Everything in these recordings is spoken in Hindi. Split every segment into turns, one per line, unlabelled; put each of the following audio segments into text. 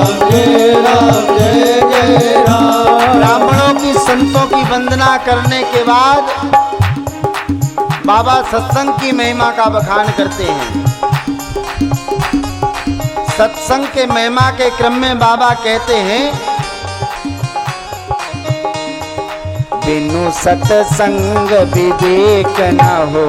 राम जय राम जय जय राम।
ब्राह्मणों की संतों की वंदना करने के बाद बाबा सत्संग की महिमा का बखान करते हैं। सत्संग के महिमा के क्रम में बाबा कहते हैं, बिनु सत्संग विवेक न हो,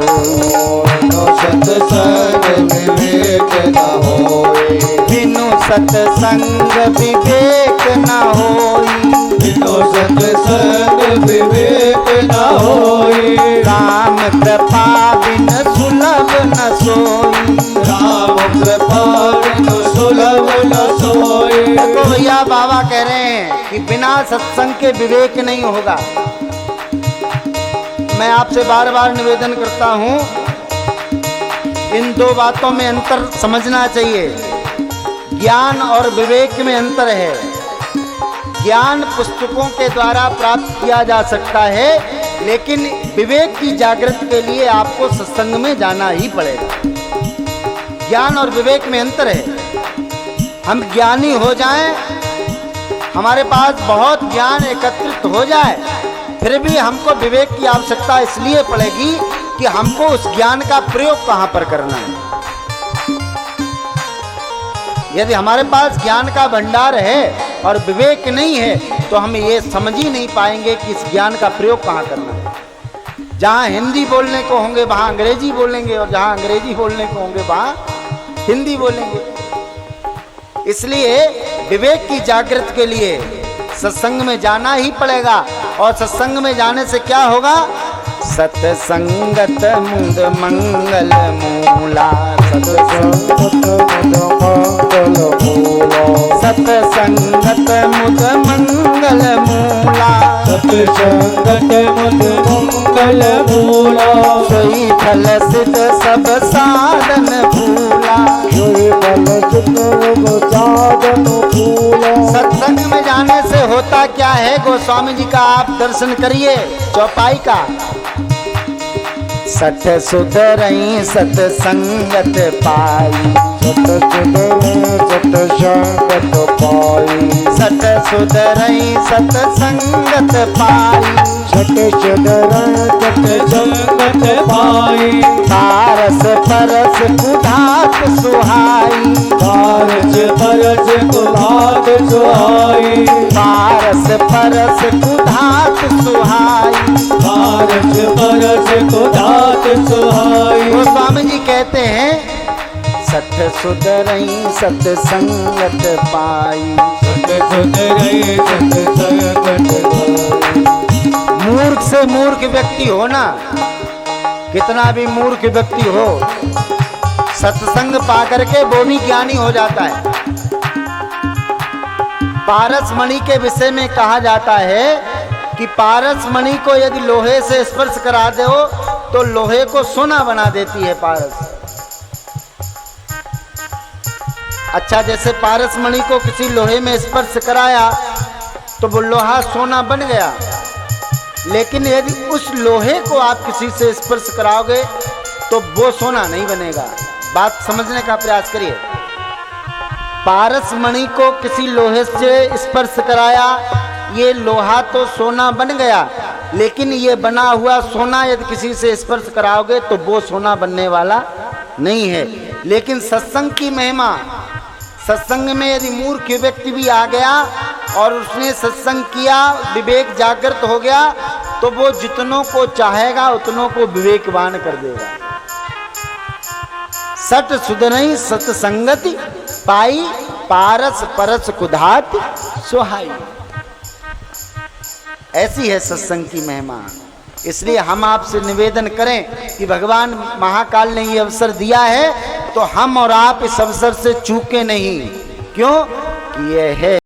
बिनु सत्संग विवेक न होय,
बिनु सत्संग विवेक न होई,
बिनु सत्संग विवेक न होय,
राम कृपा बिन सुलभ न सोई,
राम कृपा बिनु सुलभ न सोय।
देखो भैया बाबा कह रहे हैं कि बिना सत्संग के विवेक नहीं होगा। मैं आपसे बार बार निवेदन करता हूं, इन दो बातों में अंतर समझना चाहिए। ज्ञान और विवेक में अंतर है। ज्ञान पुस्तकों के द्वारा प्राप्त किया जा सकता है, लेकिन विवेक की जागृति के लिए आपको सत्संग में जाना ही पड़ेगा। ज्ञान और विवेक में अंतर है। हम ज्ञानी हो जाएं, हमारे पास बहुत ज्ञान एकत्रित हो जाए, फिर भी हमको विवेक की आवश्यकता इसलिए पड़ेगी कि हमको उस ज्ञान का प्रयोग कहां पर करना है। यदि हमारे पास ज्ञान का भंडार है और विवेक नहीं है, तो हम ये समझ ही नहीं पाएंगे कि इस ज्ञान का प्रयोग कहां करना है। जहां हिंदी बोलने को होंगे वहां अंग्रेजी बोलेंगे, और जहां अंग्रेजी बोलने को होंगे वहां हिंदी बोलेंगे। इसलिए विवेक की जागृति के लिए सत्संग में जाना ही पड़ेगा। और सत्संग में जाने से क्या होगा? सत्संगत मुद मंगल मूला, सत्संगत मुद मंगल मूला,
सत्संगत मुद मंगल मूला,
सोई फल सिद्ध सब साधन भूला,
सोई फल सिद्ध सब साधन भूला।
सत्संग में जाने से होता क्या है? गोस्वामी जी का आप दर्शन करिए चौपाई का। सठ सुधरई सत्संगत पाई,
सत सत्संगत पाई,
सठ सुधरई सत्संगत पाई,
सत सुधरई सत्संगत पाई,
पारस परस कुधात सुहाई,
पारस परस कुधात सुहाई,
पारस परस कुधात सुहाई,
पारस परस कुधात सुहाई।
गोस्वामी जी कहते हैं, सठ सुधरई सत्संगत पाई,
सत सुधरई सत्संगत पाई।
मूर्ख से मूर्ख व्यक्ति हो ना, कितना भी मूर्ख व्यक्ति हो, सत्संग पा करके वो भी ज्ञानी हो जाता है। पारस मणि के विषय में कहा जाता है कि पारस मणि को यदि लोहे से स्पर्श करा दो तो लोहे को सोना बना देती है पारस। अच्छा, जैसे पारस मणि को किसी लोहे में स्पर्श कराया तो वो लोहा सोना बन गया, लेकिन यदि उस लोहे को आप किसी से स्पर्श कराओगे तो वो सोना नहीं बनेगा। बात समझने का प्रयास करिए। पारस मणि को किसी लोहे से स्पर्श कराया, ये लोहा तो सोना बन गया, लेकिन ये बना हुआ सोना यदि किसी से स्पर्श कराओगे तो वो सोना बनने वाला नहीं है। लेकिन सत्संग की महिमा, सत्संग में यदि मूर्ख व्यक्ति भी आ गया और उसने सत्संग किया, विवेक जागृत हो गया, तो वो जितनों को चाहेगा उतनों को विवेकवान कर देगा। सट सुधरई सत्संगति पाई, पारस परस कुधात सुहाई। ऐसी है सत्संग की महिमा। इसलिए हम आपसे निवेदन करें कि भगवान महाकाल ने ये अवसर दिया है तो हम और आप इस अवसर से चूके नहीं। क्यों? कि ये है